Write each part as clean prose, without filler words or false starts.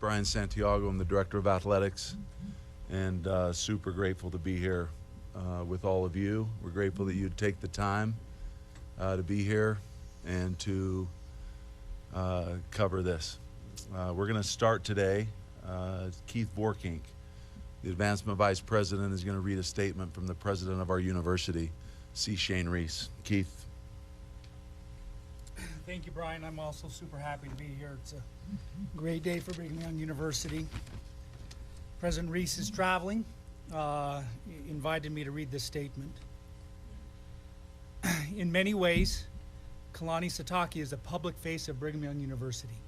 Brian Santiago. I'm the Director of Athletics, and super grateful to be here with all of you. We're grateful that you'd take the time to be here and to cover this. We're going to start today. Keith Vorkink, the Advancement Vice President, is going to read a statement from the President of our university, C. Shane Reese. Keith. Thank you, Brian. I'm also super happy to be here. It's a great day for Brigham Young University. President Reese is traveling, invited me to read this statement. In many ways, Kalani Sitake is the public face of Brigham Young University.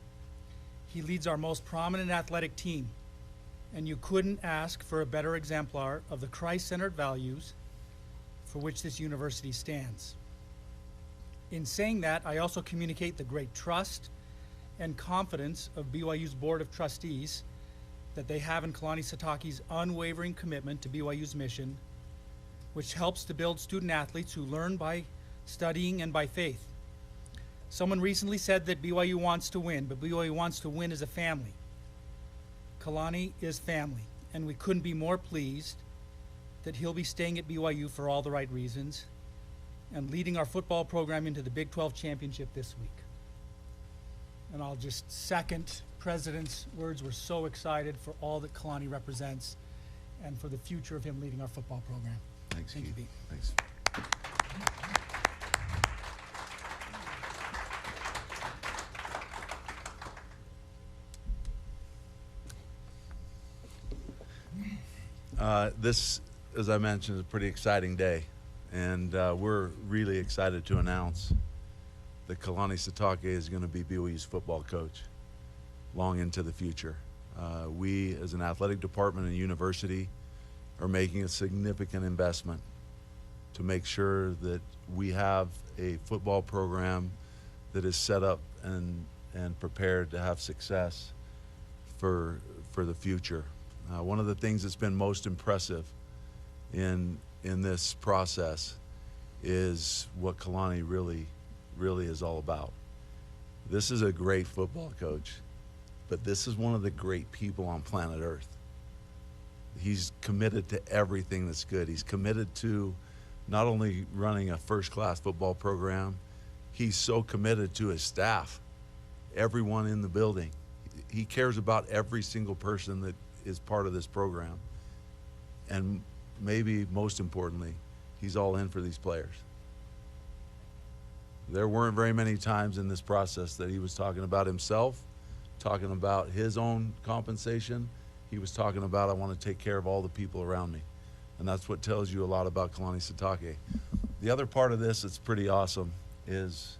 He leads our most prominent athletic team, and you couldn't ask for a better exemplar of the Christ-centered values for which this university stands. In saying that, I also communicate the great trust and confidence of BYU's Board of Trustees that they have in Kalani Sitake's unwavering commitment to BYU's mission, which helps to build student athletes who learn by studying and by faith. Someone recently said that BYU wants to win, but BYU wants to win as a family. Kalani is family, and we couldn't be more pleased that he'll be staying at BYU for all the right reasons and leading our football program into the Big 12 championship this week. And I'll just second President's words. We're so excited for all that Kalani represents and for the future of him leading our football program. Thanks, Thank Keith. you, Pete. Thanks. This, as I mentioned, is a pretty exciting day, and we're really excited to announce that Kalani Sitake is going to be BYU's football coach long into the future. We, as an athletic department and university, are making a significant investment to make sure that we have a football program that is set up and prepared to have success for the future. One of the things that's been most impressive in this process is what Kalani really is all about. This is a great football coach, but this is one of the great people on planet Earth. He's committed to everything that's good. He's committed to not only running a first-class football program, he's so committed to his staff, everyone in the building. He cares about every single person that is part of this program. And maybe most importantly, he's all in for these players. There weren't very many times in this process that he was talking about himself, talking about his own compensation. He was talking about, I want to take care of all the people around me. And that's what tells you a lot about Kalani Sitake. The other part of this that's pretty awesome is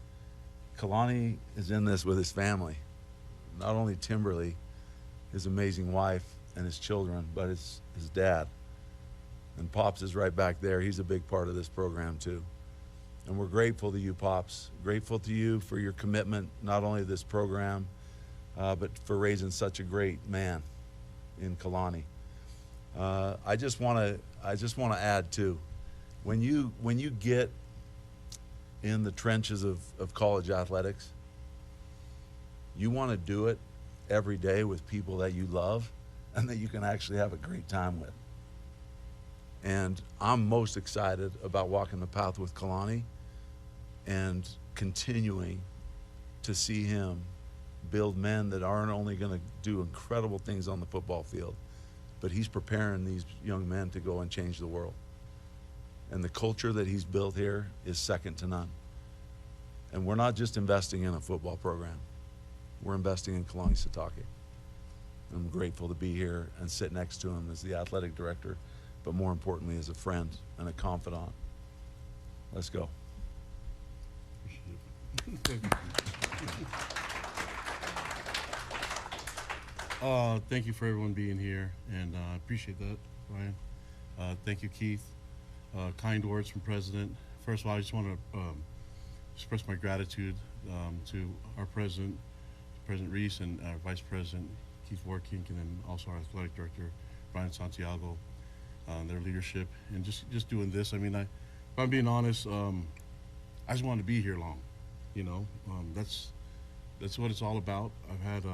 Kalani is in this with his family. Not only Timberly, his amazing wife, and his children, but his dad. And Pops is right back there. He's a big part of this program too. And we're grateful to you, Pops. Grateful to you for your commitment, not only to this program, but for raising such a great man in Kalani. I just want to add too, when you get in the trenches of college athletics, you want to do it every day with people that you love and that you can actually have a great time with. And I'm most excited about walking the path with Kalani and continuing to see him build men that aren't only going to do incredible things on the football field, but he's preparing these young men to go and change the world. And the culture that he's built here is second to none. And we're not just investing in a football program. We're investing in Kalani Sitake. I'm grateful to be here and sit next to him as the athletic director, but more importantly as a friend and a confidant. Let's go. Thank you for everyone being here, and I appreciate that, Ryan. Thank you, Keith. Kind words from President. First of all, I just want to express my gratitude to our President Reese, and our Vice President, Keith Vorkink, and then also our Athletic Director, Brian Santiago, their leadership, and just doing this. I mean, if I'm being honest, I just wanted to be here long. You know, that's what it's all about. I've had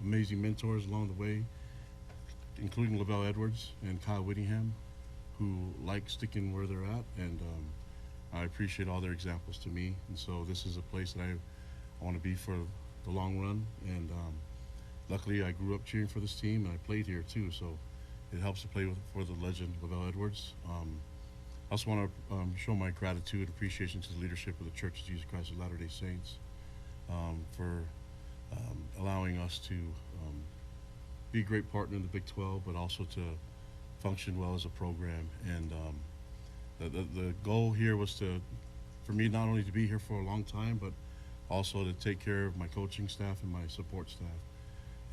amazing mentors along the way, including Lavelle Edwards and Kyle Whittingham, who like sticking where they're at, and I appreciate all their examples to me. And so this is a place that I want to be for the long run, and luckily I grew up cheering for this team, and I played here too, so it helps to play for the legend Lavelle Edwards. I also want to show my gratitude and appreciation to the leadership of the Church of Jesus Christ of Latter-day Saints for allowing us to be a great partner in the Big 12, but also to function well as a program. And the goal here was for me not only to be here for a long time, but also to take care of my coaching staff and my support staff.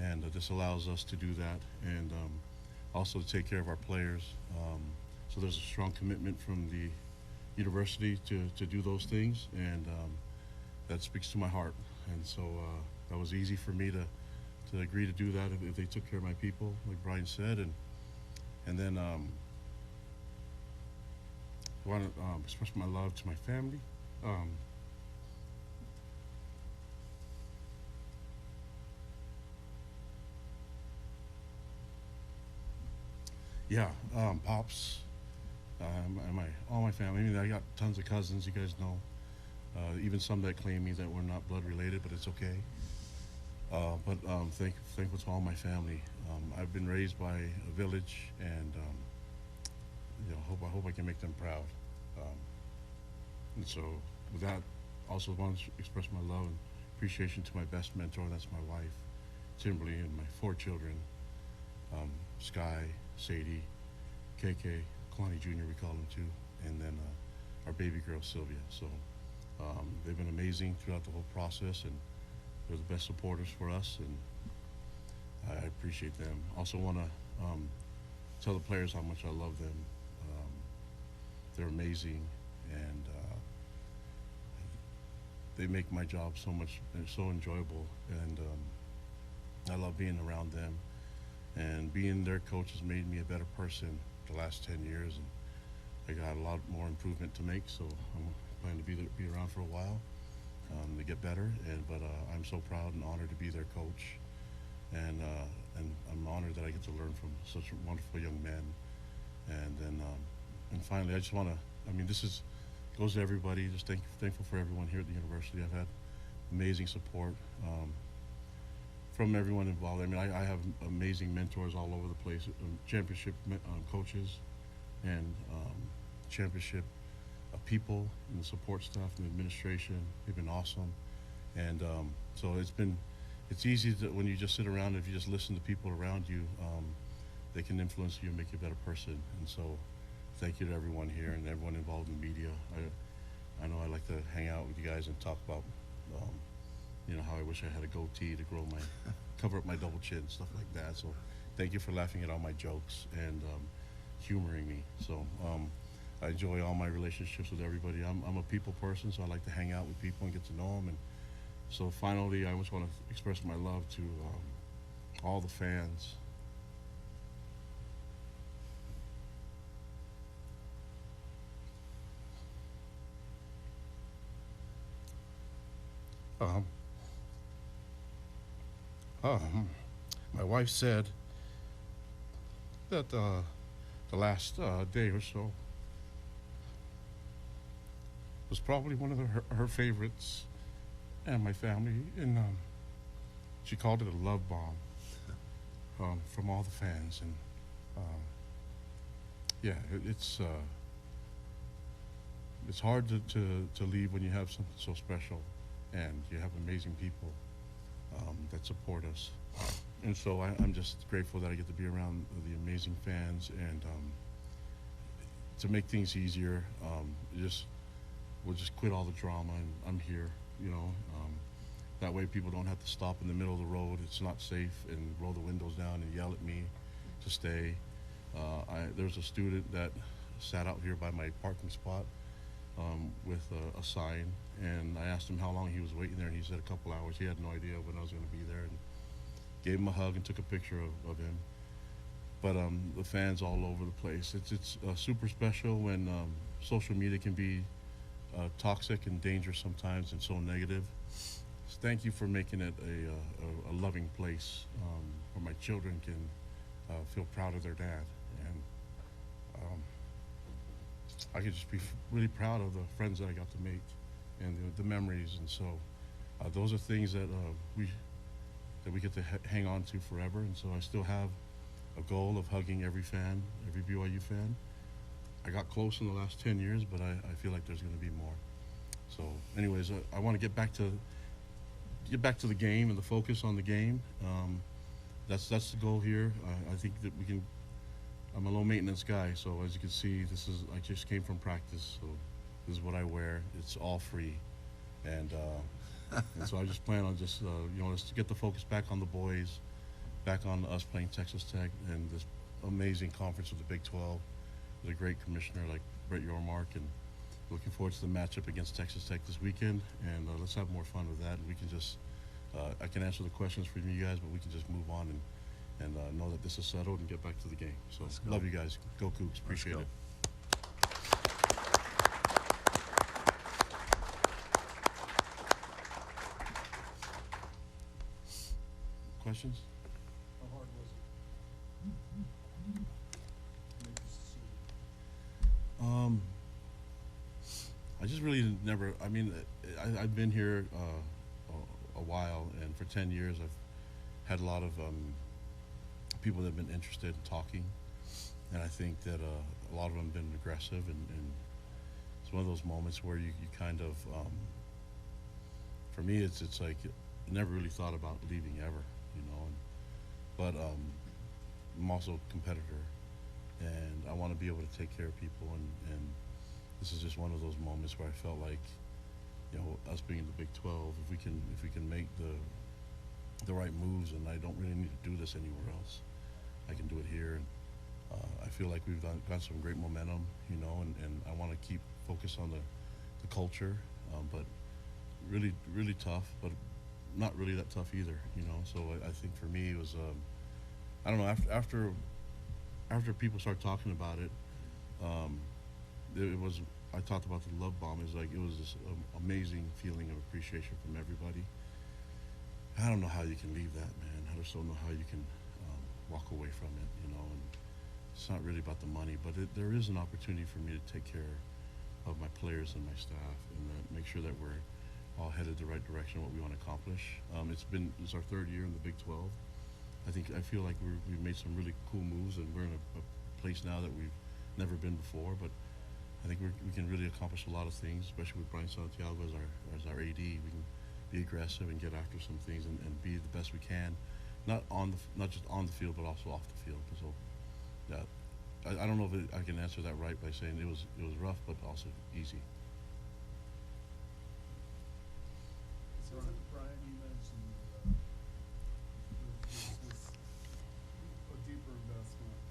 And this allows us to do that, and also to take care of our players. So there's a strong commitment from the university to do those things, and that speaks to my heart. And so that was easy for me to agree to do that if they took care of my people, like Brian said. And then I want to express my love to my family. Pops, and all my family. I mean, I got tons of cousins, you guys know. Even some that claim me that we're not blood related, but it's okay. Thankful to all my family. I've been raised by a village, and I hope I can make them proud. And so, with that, also want to express my love and appreciation to my best mentor, and that's my wife, Timberly, and my 4 children, Sky, Sadie, KK, Kalani Jr. we call him too, and then our baby girl Sylvia. So they've been amazing throughout the whole process, and they're the best supporters for us, and I appreciate them. Also want to tell the players how much I love them. They're amazing, and they make my job so enjoyable, and I love being around them. And being their coach has made me a better person the last 10 years, and I got a lot more improvement to make, so I'm planning to be around for a while to get better. But I'm so proud and honored to be their coach, and I'm honored that I get to learn from such wonderful young men. And finally, I just want to, this goes to everybody, just thankful for everyone here at the university. I've had amazing support from everyone involved. I have amazing mentors all over the place, championship coaches, and championship people and the support staff and the administration. They've been awesome. And so it's easy when you just sit around, if you just listen to people around you, they can influence you and make you a better person. And so thank you to everyone here and everyone involved in the media. I know I like to hang out with you guys and talk about how I wish I had a goatee to cover up my double chin, stuff like that. So thank you for laughing at all my jokes and humoring me. So I enjoy all my relationships with everybody. I'm a people person, so I like to hang out with people and get to know them. And so finally, I just want to express my love to all the fans. My wife said that the last day or so was probably one of her favorites, and my family, and she called it a love bomb from all the fans. And it's hard to leave when you have something so special, and you have amazing people that support us. And so I'm just grateful that I get to be around the amazing fans, and to make things easier, we'll just quit all the drama, and I'm here, that way people don't have to stop in the middle of the road. It's not safe, and roll the windows down and yell at me to stay. There's a student that sat out here by my parking spot with a sign, and I asked him how long he was waiting there, and he said a couple hours. He had no idea when I was going to be there, and gave him a hug and took a picture of him. But the fans all over the place. It's super special when social media can be toxic and dangerous sometimes and so negative. thank you for making it a loving place where my children can feel proud of their dad. And I could just be really proud of the friends that I got to make and the memories. And so those are things that we get to hang on to forever. And so I still have a goal of hugging every fan, every BYU fan. I got close in the last 10 years, but I feel like there's going to be more. So anyways, I want to get back to the game and the focus on the game. That's the goal here. I think that we can. I'm a low maintenance guy, so as you can see, I just came from practice, so this is what I wear. It's all free, and so I just plan on just let's get the focus back on the boys, back on us playing Texas Tech and this amazing conference with the Big 12 with a great commissioner like Brett Yormark, and looking forward to the matchup against Texas Tech this weekend. And let's have more fun with that. And we can just I can answer the questions from you guys, but we can just move on and know that this is settled and get back to the game. So love you guys. Go Cougs. Appreciate it. Questions? How hard was it? I just really never. I mean, I've been here a while, and for 10 years, I've had a lot of people that have been interested in talking, and I think that a lot of them have been aggressive, and it's one of those moments where you kind of, for me, it's like I never really thought about leaving ever, but I'm also a competitor, and I want to be able to take care of people, and this is just one of those moments where I felt like, us being in the Big 12, if we can make the right moves, and I don't really need to do this anywhere else, I can do it here. And I feel like we've got some great momentum, and I want to keep focused on the culture, but really, really tough, but not really that tough either, So I think for me it was, I don't know, after people start talking about it, it was, I talked about the love bomb. It was this amazing feeling of appreciation from everybody. I don't know how you can leave that, man. I just don't know how you can walk away from it, and it's not really about the money, but there is an opportunity for me to take care of my players and my staff, and make sure that we're all headed the right direction, what we want to accomplish. It's our third year in the Big 12. I feel like we've made some really cool moves, and we're in a place now that we've never been before, but I think we can really accomplish a lot of things, especially with Brian Santiago as our AD. We can be aggressive and get after some things and be the best we can, not just on the field, but also off the field. So, yeah, I don't know if I can answer that right by saying it was rough, but also easy. So Brian, you mentioned this was a deeper investment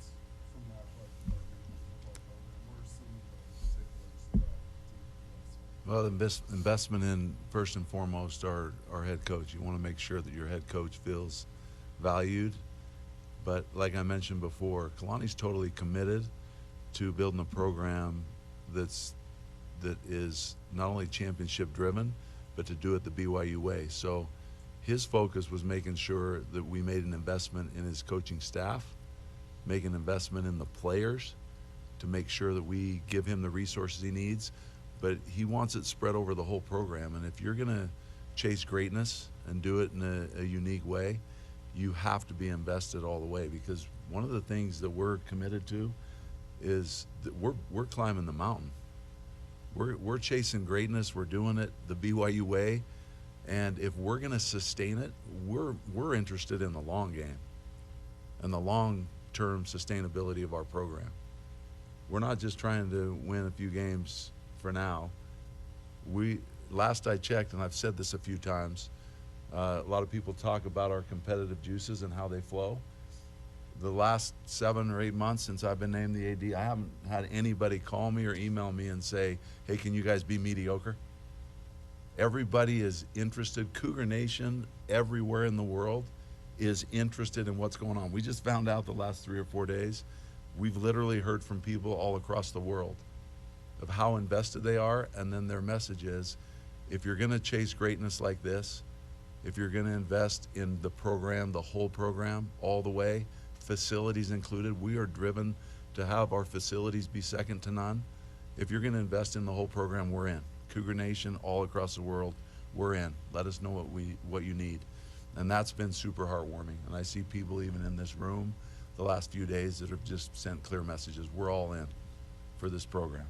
from the athletic department and the football program. What are some of the particulars of that deep investment? Well, investment in, first and foremost, our head coach. You want to make sure that your head coach feels valued. But like I mentioned before, Kalani's totally committed to building a program that is not only championship driven, but to do it the BYU way. So his focus was making sure that we made an investment in his coaching staff, make an investment in the players to make sure that we give him the resources he needs. But he wants it spread over the whole program. And if you're going to chase greatness and do it in a unique way, you have to be invested all the way, because one of the things that we're committed to is that we're climbing the mountain. We're chasing greatness. We're doing it the BYU way. And if we're going to sustain it, we're interested in the long game and the long-term sustainability of our program. We're not just trying to win a few games for now. Last I checked, and I've said this a few times, a lot of people talk about our competitive juices and how they flow. The last 7 or 8 months since I've been named the AD, I haven't had anybody call me or email me and say, hey, can you guys be mediocre? Everybody is interested. Cougar Nation everywhere in the world is interested in what's going on. We just found out the last 3 or 4 days, we've literally heard from people all across the world of how invested they are, and then their message is, if you're going to chase greatness like this, If you're going to invest in the program, the whole program, all the way, facilities included, we are driven to have our facilities be second to none. If you're going to invest in the whole program, we're in. Cougar Nation, all across the world, we're in. Let us know what you need. And that's been super heartwarming. And I see people even in this room the last few days that have just sent clear messages. We're all in for this program.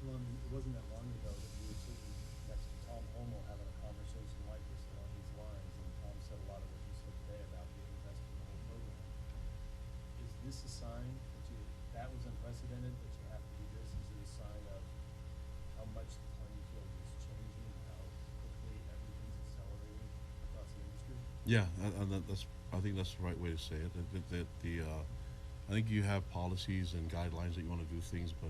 Kalani, it wasn't that long ago that you were sitting next to Tom Homo having a conversation like this along these lines, and Tom said a lot of what you said today about being invested in the whole program. Is this a sign that was unprecedented, that you have to do this? Is it a sign of how much the playing field is changing, how quickly everything's accelerating across the industry? Yeah, I think that's the right way to say it. I think you have policies and guidelines that you want to do things, but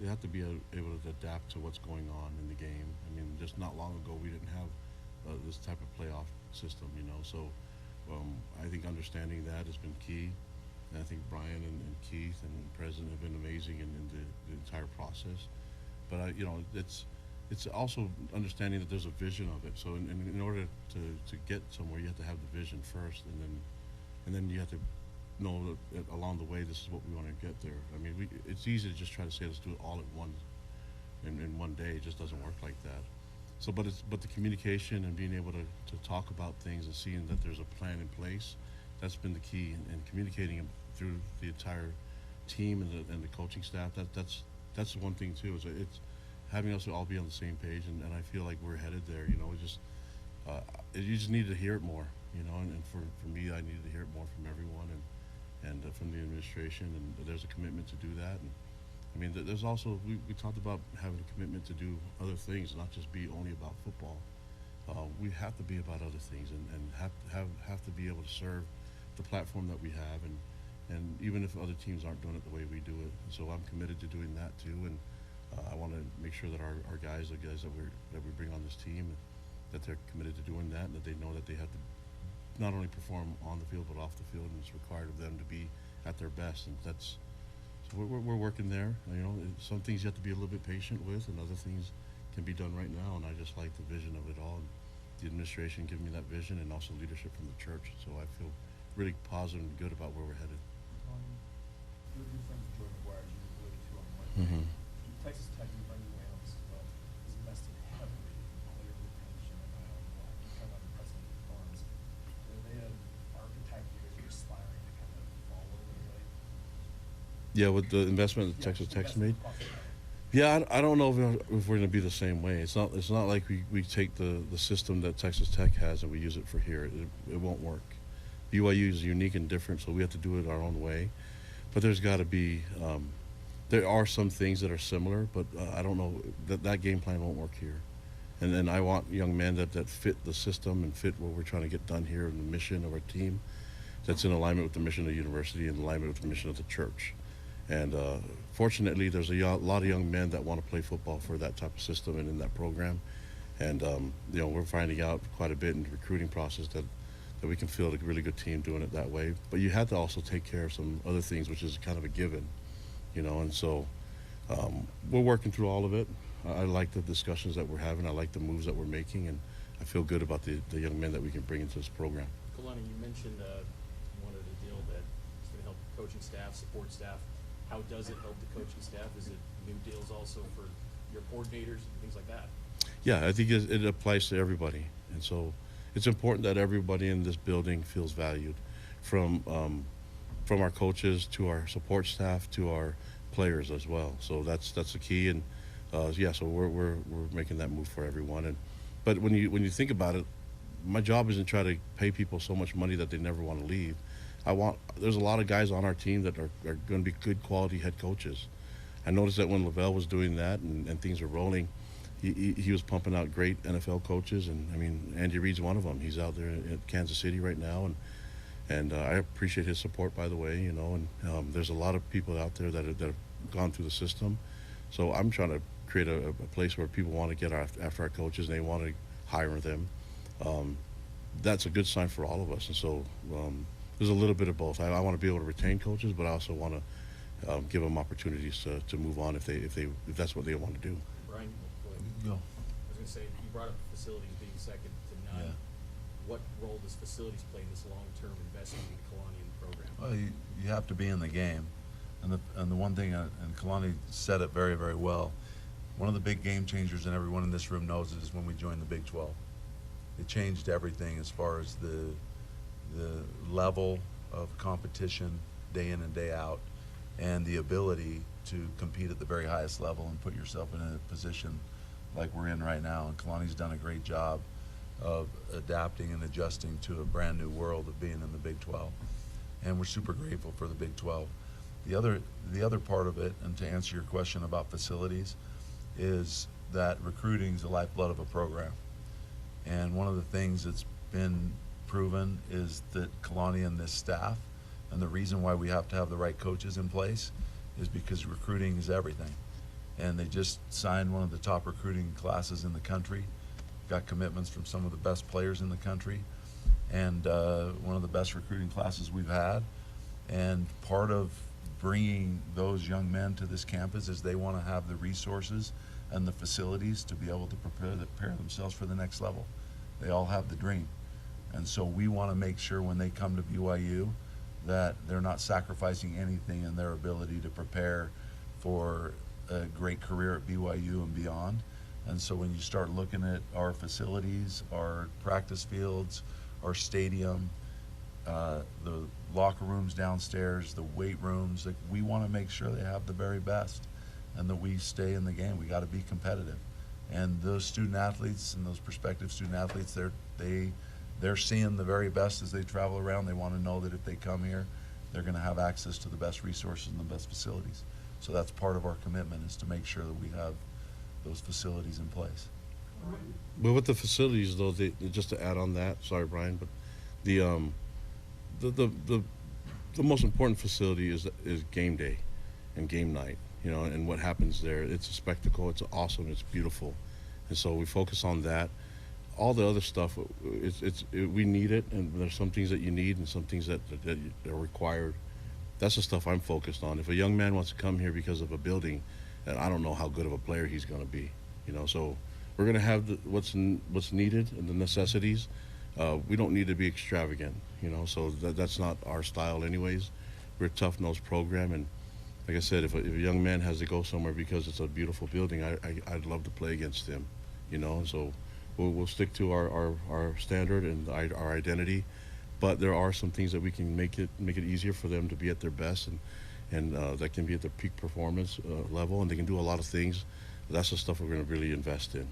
you have to be able to adapt to what's going on in the game. I mean, just not long ago we didn't have this type of playoff system, you know. So I think understanding that has been key. And I think Brian and Keith and the president have been amazing in the entire process. But it's also understanding that there's a vision of it. So in order to get somewhere, you have to have the vision first, and then you have to know that along the way, this is what we want to get there. I mean, it's easy to just try to say let's do it all at once in one day. It just doesn't work like that. So, but the communication and being able to talk about things and seeing that there's a plan in place, that's been the key. And communicating through the entire team and the coaching staff. That's the one thing too. It's having us all be on the same page, and I feel like we're headed there. You know, you just need to hear it more. You know, and for me, I needed to hear it more from everyone and from the administration, and there's a commitment to do that. And I mean, there's also, we talked about having a commitment to do other things, not just be only about football. We have to be about other things and have to be able to serve the platform that we have, and even if other teams aren't doing it the way we do it. And so I'm committed to doing that too, and I want to make sure that our guys, the guys that we bring on this team, that they're committed to doing that, and that they know that they have to not only perform on the field but off the field, and it's required of them to be at their best. And that's, so we're working there. You know, some things you have to be a little bit patient with, and other things can be done right now. And I just like the vision of it all, and the administration giving me that vision, and also leadership from the church. So I feel really positive and good about where we're headed. Your friend Jordan McGuire, you alluded to on Monday. Texas Tech and Brigham Young University has invested heavily in player retention and kind of unprecedented funds. Are they an archetype you're aspiring to kind of follow in a way? Yeah, with the investment that Texas Tech's made. Yeah, I don't know if we're going to be the same way. It's not like we take the system that Texas Tech has and we use it for here. It won't work. BYU is unique and different, so we have to do it our own way. But there's got to be, there are some things that are similar, but I don't know, that game plan won't work here. And then I want young men that fit the system and fit what we're trying to get done here in the mission of our team, that's in alignment with the mission of the university and alignment with the mission of the church. And fortunately, there's a lot of young men that want to play football for that type of system and in that program. And you know, we're finding out quite a bit in the recruiting process that we can field a really good team doing it that way. But you have to also take care of some other things, which is kind of a given, you know. And so we're working through all of it. I like the discussions that we're having. I like the moves that we're making, and I feel good about the young men that we can bring into this program. Kalani, you mentioned you wanted a deal that is going to help coaching staff, support staff. How does it help the coaching staff? Is it new deals also for your coordinators and things like that? Yeah, I think it applies to everybody. And so it's important that everybody in this building feels valued, from our coaches to our support staff to our players as well. So that's the key. And yeah, so we're making that move for everyone. But when you think about it, my job isn't try to pay people so much money that they never want to leave. There's a lot of guys on our team that are going to be good quality head coaches. I noticed that when Lavelle was doing that and things were rolling, he was pumping out great NFL coaches, and I mean, Andy Reid's one of them. He's out there in Kansas City right now, and I appreciate his support, by the way, you know. And there's a lot of people out there that have gone through the system. So I'm trying to create a place where people want to get after our coaches and they want to hire them. That's a good sign for all of us. And so there's a little bit of both. I want to be able to retain coaches, but I also want to give them opportunities to move on if that's what they want to do. Brian, go ahead. Go. I was going to say, you brought up facilities being second to none. Yeah. what role does facilities play in this long-term investment in Kalani and the program? Well, you have to be in the game. And the one thing, and Kalani said it very, very well, one of the big game changers, and everyone in this room knows it, is when we joined the Big 12. It changed everything as far as the level of competition day in and day out, and the ability to compete at the very highest level and put yourself in a position like we're in right now. And Kalani's done a great job of adapting and adjusting to a brand new world of being in the Big 12. And we're super grateful for the Big 12. The other part of it, and to answer your question about facilities, is that recruiting is the lifeblood of a program. And one of the things that's been proven is that Kalani and this staff, and the reason why we have to have the right coaches in place, is because recruiting is everything. And they just signed one of the top recruiting classes in the country, got commitments from some of the best players in the country, and one of the best recruiting classes we've had. And part of bringing those young men to this campus is they want to have the resources and the facilities to be able to prepare themselves for the next level. They all have the dream. And so we want to make sure when they come to BYU that they're not sacrificing anything in their ability to prepare for a great career at BYU and beyond. And so when you start looking at our facilities, our practice fields, our stadium, the locker rooms downstairs, the weight rooms, like, we want to make sure they have the very best and that we stay in the game. We got to be competitive. And those student athletes and those prospective student athletes, they're seeing the very best as they travel around. They want to know that if they come here, they're going to have access to the best resources and the best facilities. So that's part of our commitment, is to make sure that we have those facilities in place. But with the facilities, though, just to add on that, sorry, Brian, but the most important facility is game day and game night, you know, and what happens there. It's a spectacle. It's awesome. It's beautiful, and so we focus on that. All the other stuff, we need it, and there's some things that you need and some things that are required. That's the stuff I'm focused on. If a young man wants to come here because of a building, and I don't know how good of a player he's going to be, you know. So we're going to have what's needed and the necessities. We don't need to be extravagant, you know. So that's not our style, anyways. We're a tough-nosed program, and like I said, if a young man has to go somewhere because it's a beautiful building, I'd love to play against him, you know. So we'll stick to our standard and our identity. But there are some things that we can make it easier for them to be at their best, and that can be at their peak performance level, and they can do a lot of things. That's the stuff we're going to really invest in.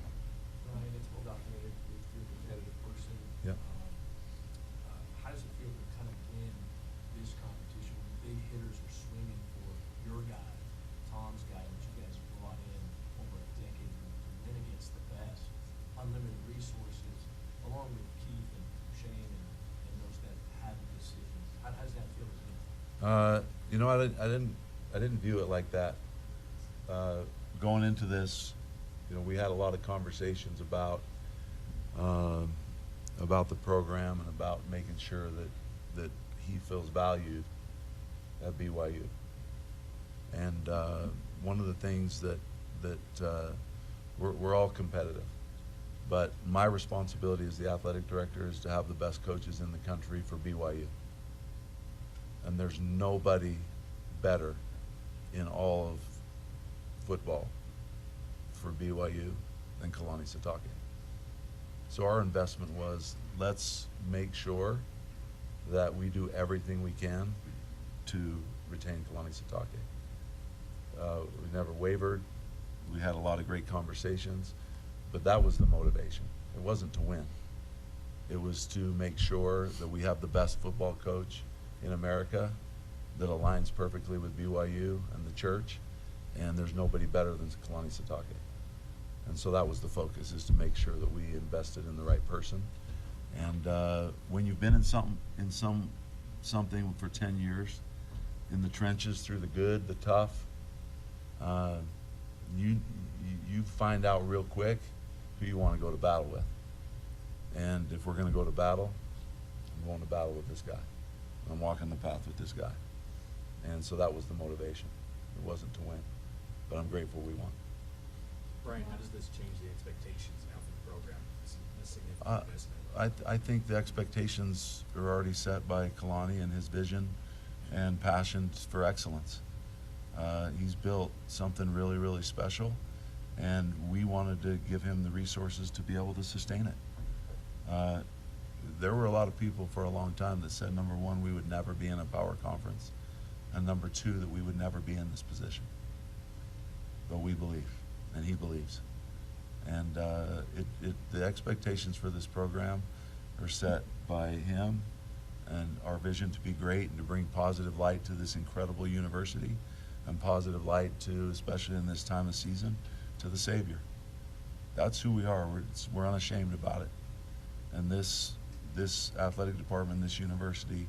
Ryan, it's well documented. You're a competitive person. Yep. How does it feel to kind of win this competition when big hitters are swinging for your guy, Tom's guy, that you guys brought in over a decade to win against the best, unlimited resources, along with Keith and Shane and those that had the decision? How does that feel to you? You know, I didn't view it like that. Going into this, you know, we had a lot of conversations about the program and about making sure that he feels valued at BYU. And one of the things that we're all competitive, but my responsibility as the athletic director is to have the best coaches in the country for BYU. And there's nobody better in all of football for BYU than Kalani Sitake. So our investment was, let's make sure that we do everything we can to retain Kalani Sitake. We never wavered. We had a lot of great conversations, but that was the motivation. It wasn't to win. It was to make sure that we have the best football coach in America that aligns perfectly with BYU and the church, and there's nobody better than Kalani Sitake. And so that was the focus, is to make sure that we invested in the right person. And when you've been in something for 10 years, in the trenches, through the good, the tough, you find out real quick who you want to go to battle with. And if we're going to go to battle, I'm going to battle with this guy. I'm walking the path with this guy. And so that was the motivation. It wasn't to win, but I'm grateful we won. Brian, how does this change the expectations now for the program? This significant investment. I think the expectations are already set by Kalani and his vision and passion for excellence. He's built something really, really special, and we wanted to give him the resources to be able to sustain it. There were a lot of people for a long time that said, number one, we would never be in a power conference, and number two, that we would never be in this position. But we believe, and he believes. And the expectations for this program are set by him and our vision to be great and to bring positive light to this incredible university and positive light to, especially in this time of season, to the Savior. That's who we are. We're unashamed about it. And this athletic department, this university,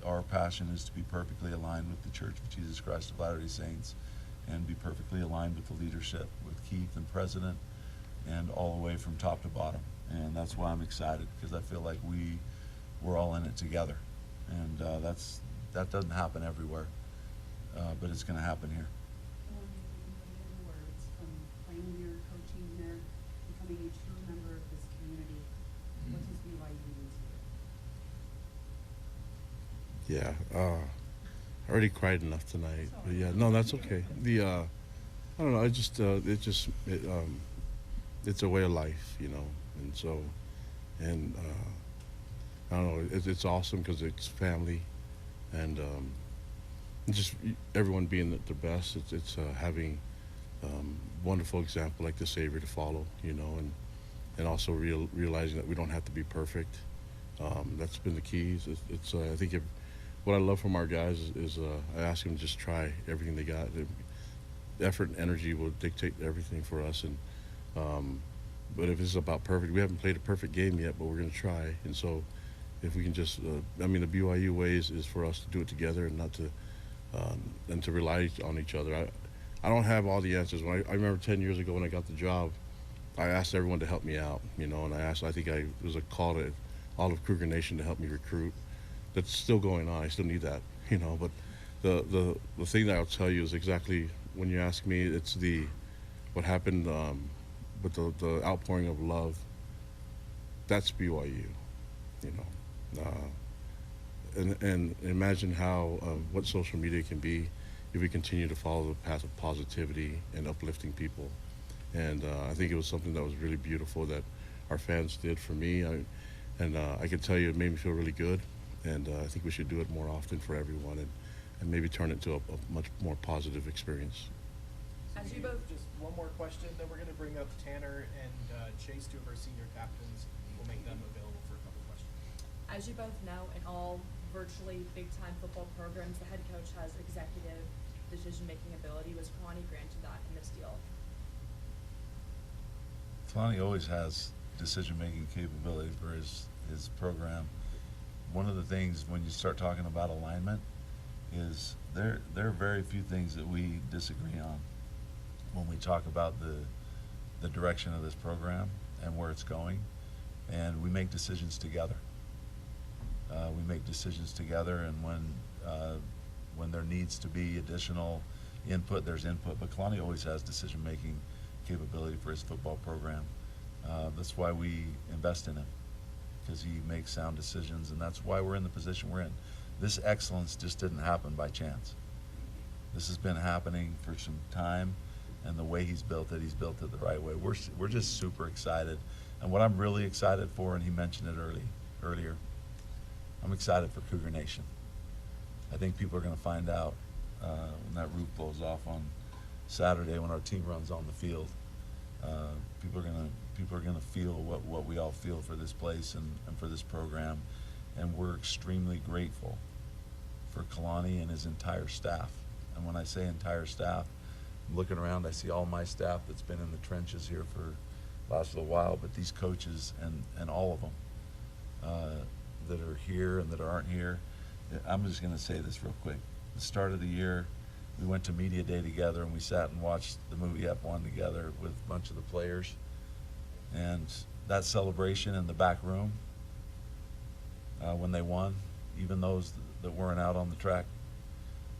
our passion is to be perfectly aligned with the Church of Jesus Christ of Latter-day Saints and be perfectly aligned with the leadership, with Keith and President, and all the way from top to bottom. And that's why I'm excited, because I feel like we're all in it together. And that doesn't happen everywhere, but it's going to happen here. Words from playing here, coaching here, becoming a true member of this community. What does BYU mean to you? Yeah, I already cried enough tonight. But yeah, no, that's okay. I don't know. It's a way of life, you know, and so, and I don't know. It's awesome because it's family, and just everyone being at their best. It's having wonderful example like the Savior to follow, you know, and also realizing that we don't have to be perfect. That's been the key. I think what I love from our guys is I ask them to just try everything they got. Effort and energy will dictate everything for us. And but if it's about perfect, we haven't played a perfect game yet, but we're going to try. And so if we can just, the BYU way is for us to do it together and not to and to rely on each other. I don't have all the answers. I remember 10 years ago when I got the job, I asked everyone to help me out, you know, and I think it was a call to all of Cougar Nation to help me recruit. That's still going on. I still need that, you know. But the thing that I'll tell you is exactly when you ask me, it's what happened with the outpouring of love. That's BYU, you know. And imagine how what social media can be if we continue to follow the path of positivity and uplifting people. And I think it was something that was really beautiful that our fans did for me. I can tell you it made me feel really good. And I think we should do it more often for everyone and maybe turn it into a much more positive experience. As you both, just one more question, then we're going to bring up Tanner and Chase, two of our senior captains. We'll make them available for a couple questions. As you both know, in all virtually big-time football programs, the head coach has executive decision-making ability. Was Kalani granted that in this deal? Kalani always has decision-making capability for his program. One of the things when you start talking about alignment is there are very few things that we disagree on when we talk about the direction of this program and where it's going, and we make decisions together. We make decisions together, and when there needs to be additional input, there's input. But Kalani always has decision-making capability for his football program. That's why we invest in him, because he makes sound decisions, and that's why we're in the position we're in. This excellence just didn't happen by chance. This has been happening for some time, and the way he's built it the right way. We're just super excited. And what I'm really excited for, and he mentioned it earlier, I'm excited for Cougar Nation. I think people are going to find out when that roof blows off on Saturday when our team runs on the field. People are going to feel what we all feel for this place and for this program, and we're extremely grateful for Kalani and his entire staff. And when I say entire staff, I'm looking around, I see all my staff that's been in the trenches here for the last little while, but these coaches and all of them that are here and that aren't here. I'm just going to say this real quick. The start of the year, we went to Media Day together, and we sat and watched the movie F1 together with a bunch of the players. And that celebration in the back room when they won, even those that weren't out on the track,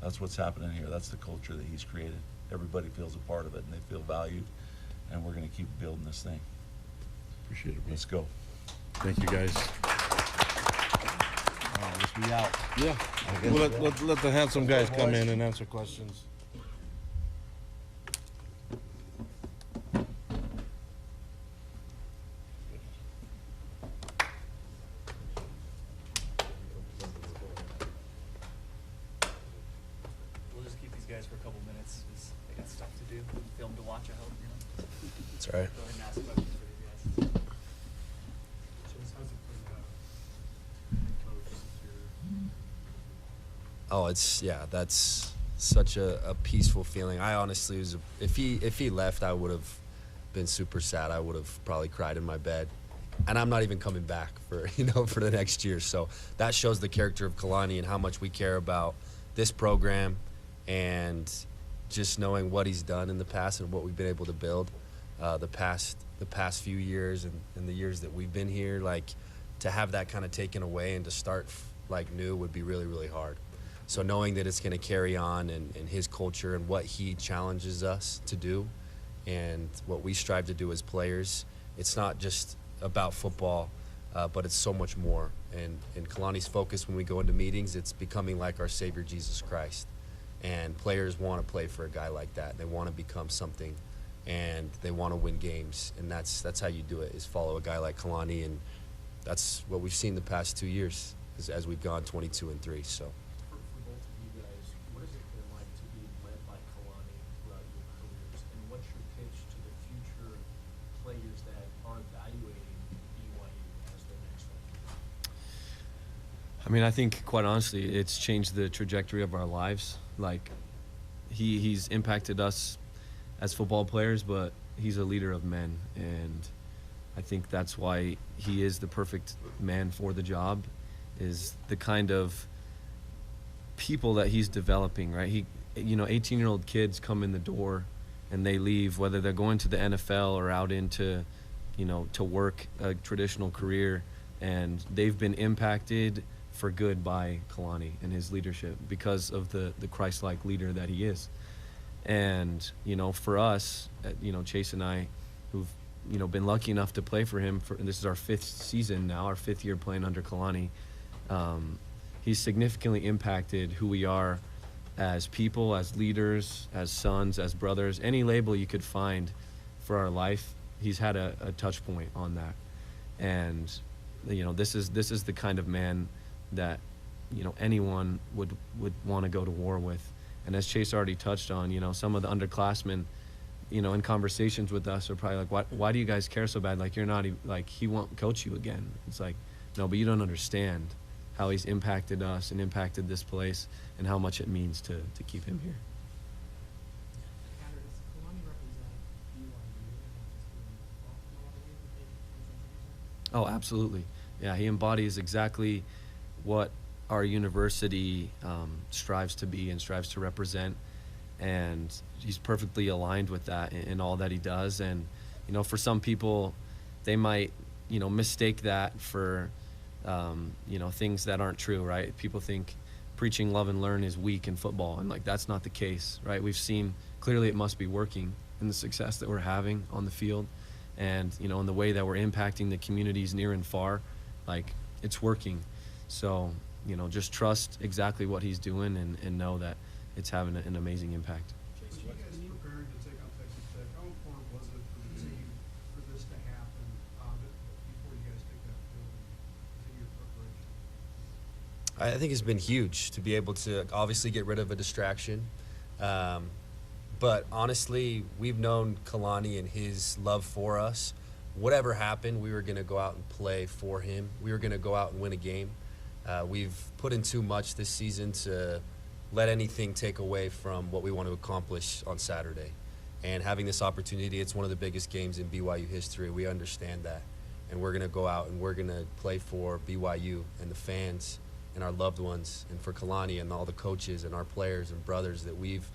that's what's happening here. That's the culture that he's created. Everybody feels a part of it, and they feel valued, and we're going to keep building this thing. Appreciate it, man. Let's go. Thank you, guys. We out. Yeah. We'll let the handsome guys come in and answer questions. We'll just keep these guys for a couple minutes because they got stuff to do, film to watch, I hope, you know. That's right. Go ahead and ask questions for you guys. Chase, how's it been, coach since you're Oh, that's such a peaceful feeling. I honestly was, if he left, I would have been super sad. I would have probably cried in my bed. And I'm not even coming back for the next year. So that shows the character of Kalani and how much we care about this program, and just knowing what he's done in the past and what we've been able to build the past few years and the years that we've been here. Like, to have that kind of taken away and to start like new would be really, really hard. So knowing that it's going to carry on and his culture and what he challenges us to do and what we strive to do as players, it's not just about football, but it's so much more. And Kalani's focus when we go into meetings, it's becoming like our Savior Jesus Christ. And players want to play for a guy like that. They want to become something, and they want to win games. And that's how you do it, is follow a guy like Kalani. And that's what we've seen the past 2 years as we've gone 22-3. So. For both of you guys, what has it been like to be led by Kalani throughout your careers, and what's your pitch to the future players that are evaluating BYU as their next one? I mean, I think, quite honestly, it's changed the trajectory of our lives. Like, he's impacted us as football players, but he's a leader of men, and I think that's why he is the perfect man for the job, is the kind of people that he's developing, right? 18-year-old kids come in the door and they leave, whether they're going to the NFL or out into, to work a traditional career, and they've been impacted for good by Kalani and his leadership because of the Christ-like leader that he is. And, for us, Chase and I, who've, been lucky enough to play for him, and this is our 5th season now, our 5th year playing under Kalani, he's significantly impacted who we are as people, as leaders, as sons, as brothers. Any label you could find for our life, he's had a touch point on that. And, this is the kind of man that, anyone would want to go to war with. And as Chase already touched on, some of the underclassmen, in conversations with us are probably like, why do you guys care so bad? Like, you're not even, like, he won't coach you again. It's like, no, but you don't understand how he's impacted us and impacted this place and how much it means to keep him here. Tanner, does Kalani represent BYU and not just in a lot of ways that they present themselves? Oh, absolutely. Yeah, he embodies exactly what our university strives to be and strives to represent, and he's perfectly aligned with that in all that he does. And for some people, they might mistake that for things that aren't true, right? People think preaching love and learn is weak in football, and that's not the case, right? We've seen clearly it must be working in the success that we're having on the field, and in the way that we're impacting the communities near and far. It's working. So just trust exactly what he's doing and know that it's having an amazing impact. Chase, you guys preparing to take on Texas Tech, how important was it for the team for this to happen before you guys take that field and continue your preparation? I think it's been huge to be able to obviously get rid of a distraction. But honestly, we've known Kalani and his love for us. Whatever happened, we were going to go out and play for him. We were going to go out and win a game. We've put in too much this season to let anything take away from what we want to accomplish on Saturday. And having this opportunity, it's one of the biggest games in BYU history. We understand that. And we're going to go out and we're going to play for BYU and the fans and our loved ones, and for Kalani and all the coaches and our players and brothers that we've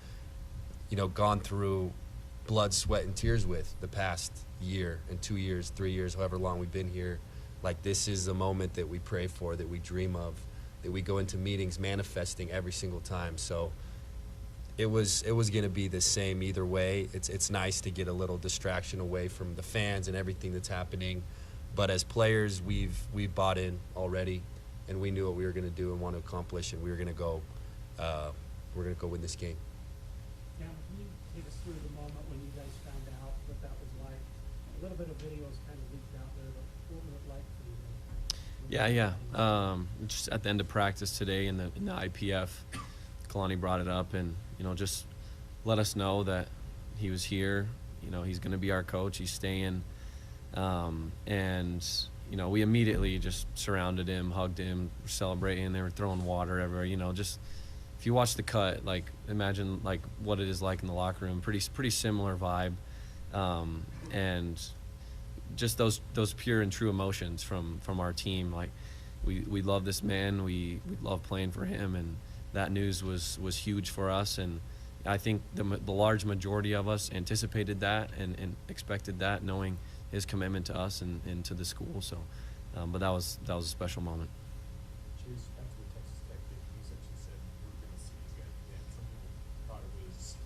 gone through blood, sweat, and tears with the past year and 2 years, 3 years, however long we've been here. This is a moment that we pray for, that we dream of, that we go into meetings manifesting every single time. So it was going to be the same either way. It's nice to get a little distraction away from the fans and everything that's happening. But as players, we've bought in already, and we knew what we were going to do and want to accomplish, and we were going to go win this game. Cam, can you take us through the moment when you guys found out what that was like? A little bit of videos kind of leaked out there, but what was it like for you guys? Yeah. Just at the end of practice today in the IPF, Kalani brought it up and, just let us know that he was here. He's going to be our coach. He's staying. And, we immediately just surrounded him, hugged him, celebrating. They were throwing water everywhere. Just if you watch the cut, like imagine like what it is like in the locker room. Pretty similar vibe. And just those pure and true emotions from our team. Like we love this man. We love playing for him, and that news was huge for us. And I think the large majority of us anticipated that and expected that, knowing his commitment to us and to the school. So, but that was a special moment. Chase, after the Texas Tech game, you essentially said we're going to see these guys again. Some people thought it was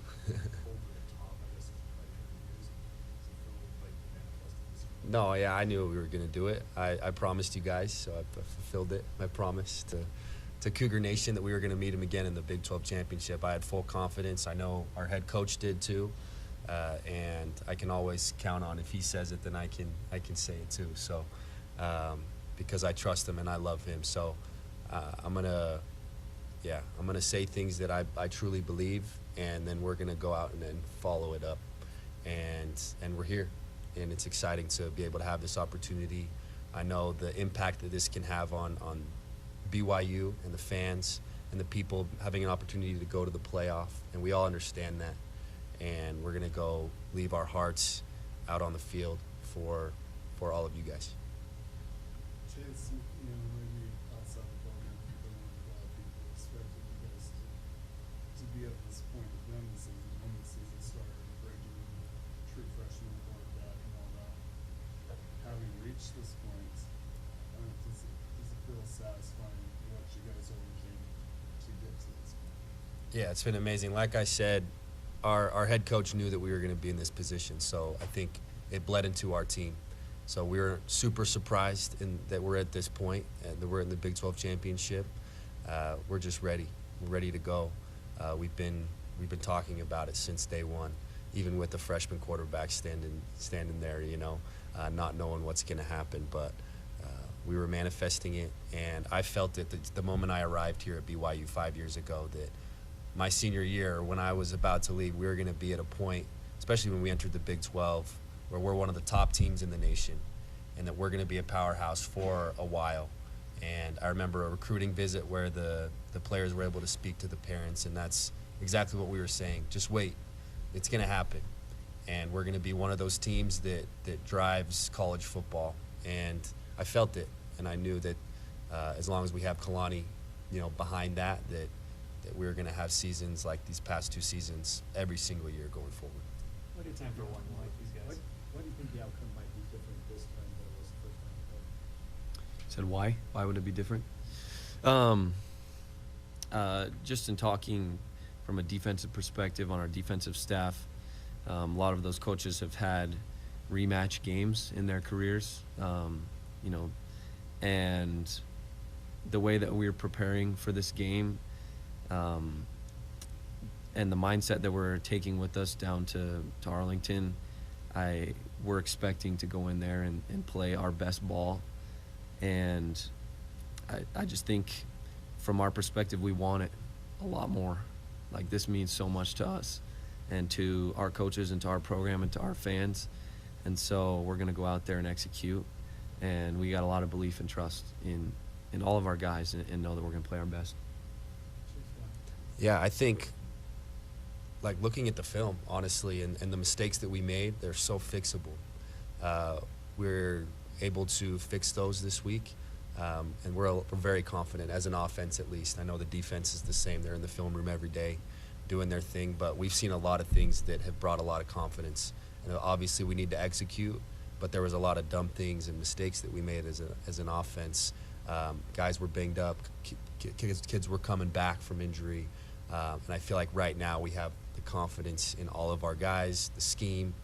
over the top, I guess, by the end of the news. Does it feel like you manifested this? No, yeah, I knew we were going to do it. I promised you guys, so I fulfilled it. My promise to Cougar Nation that we were going to meet him again in the Big 12 championship. I had full confidence. I know our head coach did too, and I can always count on if he says it, then I can say it too. So because I trust him and I love him, so I'm gonna say things that I truly believe, and then we're gonna go out and then follow it up, and we're here. And it's exciting to be able to have this opportunity. I know the impact that this can have on BYU and the fans and the people having an opportunity to go to the playoff, and we all understand that. And we're gonna go leave our hearts out on the field for all of you guys. Chance, maybe outside the program, people expected you guys to be at this point when the season started, breaking true freshman quarterback and all that. Having reached this point, does it feel satisfying what you guys overcame to get to this point? Yeah, it's been amazing. Like I said, our head coach knew that we were going to be in this position, so I think it bled into our team. So we were super surprised that we're at this point and that we're in the Big 12 championship. We're just ready. We're ready to go. We've been talking about it since day one, even with the freshman quarterback standing there, not knowing what's going to happen. But we were manifesting it, and I felt it the moment I arrived here at BYU 5 years ago that my senior year, when I was about to leave, we were going to be at a point, especially when we entered the Big 12, where we're one of the top teams in the nation, and that we're going to be a powerhouse for a while. And I remember a recruiting visit where the players were able to speak to the parents, and that's exactly what we were saying. Just wait. It's going to happen. And we're going to be one of those teams that drives college football. And I felt it, and I knew that as long as we have Kalani, behind that we were going to have seasons like these past two seasons every single year going forward. What do you time for one more like these guys? What do you think the outcome might be different this time than it was the first time? Said why? Why would it be different? Just in talking from a defensive perspective on our defensive staff, a lot of those coaches have had rematch games in their careers, and the way that we're preparing for this game, and the mindset that we're taking with us down to Arlington, we're expecting to go in there and play our best ball. And I just think from our perspective, we want it a lot more. Like, this means so much to us and to our coaches and to our program and to our fans. And so we're going to go out there and execute. And we got a lot of belief and trust in all of our guys and know that we're going to play our best. Yeah, I think, like, looking at the film, honestly, and the mistakes that we made, they're so fixable. We're able to fix those this week, and we're very confident, as an offense at least. I know the defense is the same. They're in the film room every day doing their thing, but we've seen a lot of things that have brought a lot of confidence. And obviously we need to execute, but there was a lot of dumb things and mistakes that we made as an offense. Guys were banged up. Kids were coming back from injury. And I feel like right now we have the confidence in all of our guys, the scheme,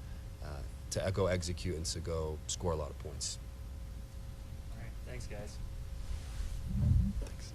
to go execute and to go score a lot of points. Thanks, guys. Thanks.